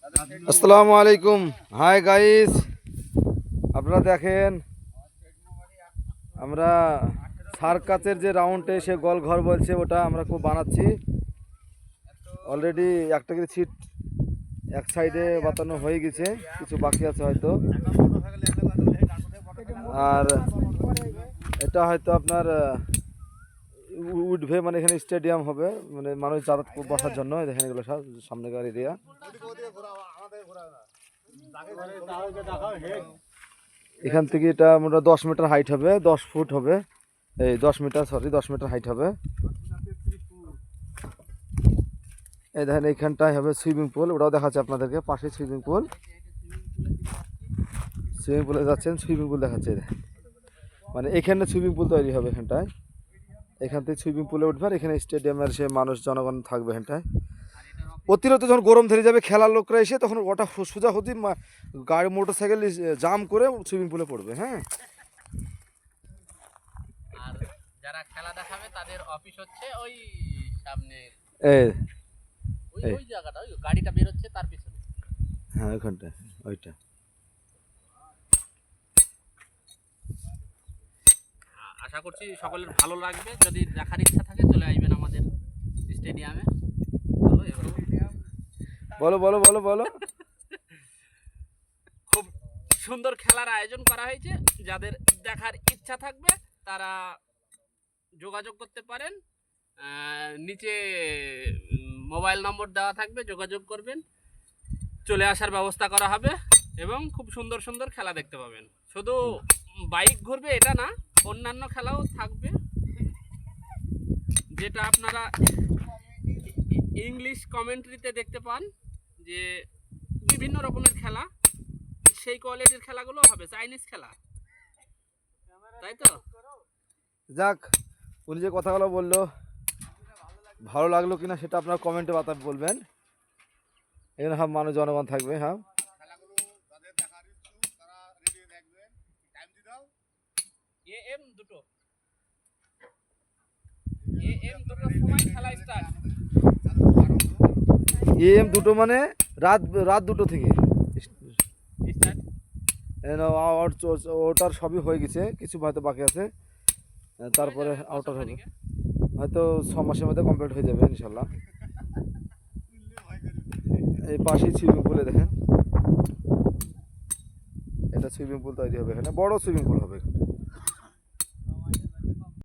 আসসালামু আলাইকুম। Hi guys, আপনারা দেখেন আমরা সার্কাসের যে রাউন্ডে সে গোল ঘর বলছে ওটা আমরা খুব বানাচ্ছি। অলরেডি একটা করে সিট এক সাইডে বাতানো হয়ে গেছে, কিছু বাকি আছে হয়তো। আর এটা হয়তো আপনার উঠবে, মানে এখানে স্টেডিয়াম হবে, মানে মানুষ যাতায়াত বসার জন্য। দেখেন এগুলো সব সামনেকার এরিয়া। এখান থেকে এটা মোটা 10 মিটার হাইট হবে, 10 ফুট হবে, এই 10 মিটার, সরি 10 মিটার হাইট হবে। এই দেখেন এইখানটায় হবে সুইমিং পুল, ওটাও দেখাচ্ছে আপনাদেরকে। পাশে সুইমিং পুল, সুইমিং পুলে যাচ্ছেন, সুইমিং পুল দেখাচ্ছে। মানে এখানে সুইমিং পুল তৈরি হবে এখানটায়। এখান থেকে সুইমিং পুলে উঠবে, আর এখানে স্টেডিয়ামের সে মানুষ জনগণ থাকবে এখানটায়। অতিরিক্ত যখন গরম ধরে যাবে খেলার লোকরা এসে, তখন ওটা সোজাসুজি গাড়ি মোটর সাইকেল জাম করে সুইমিং পুলে পড়বে। হ্যাঁ, আর যারা খেলা দেখাবে তাদের অফিস হচ্ছে ওই সামনে, এই ওই ওই জায়গাটা, ওই গাড়িটা বের হচ্ছে তার পিছনে। হ্যাঁ ওইখানটা, ওইটা। আশা করছি সকলের ভালো লাগবে। যদি দেখার ইচ্ছা থাকে চলে আসবেন আমাদের স্টেডিয়ামে। বলো বলো বলো বলো। খুব সুন্দর খেলার আয়োজন করা হয়েছে। যাদের দেখার ইচ্ছা থাকবে তারা যোগাযোগ করতে পারেন। নিচে মোবাইল নম্বর দেওয়া থাকবে, যোগাযোগ করবেন, চলে আসার ব্যবস্থা করা হবে এবং খুব সুন্দর সুন্দর খেলা দেখতে পাবেন। শুধু বাইক ঘুরবে এটা না, অন্যান্য খেলাও থাকবে, যেটা আপনারা ইংলিশ কমেন্ট্রিতে দেখতে পান, যে বিভিন্ন রকমের খেলা, সেই কোয়ালিটির খেলাগুলো হবে, চাইনিজ খেলা, তাই তো? যাক, উনি যে কথাগুলো বললো ভালো লাগলো কিনা সেটা আপনার কমেন্টে বলবেন। এখানে সব মানুষ জনগণ থাকবে। হ্যাঁ, AM 2টো মানে রাত রাত 2টো থেকে ওটার সবই হয়ে গেছে, কিছু হয়তো বাকি আছে। তারপরে আউটার হবে, হয়তো 6 মাসের মধ্যে কমপ্লিট হয়ে যাবে ইনশাল্লাহ। এই পাশেই সুইমিং পুলে দেখেন, এটা সুইমিং পুল তৈরি হবে, এখানে বড় সুইমিং পুল হবে।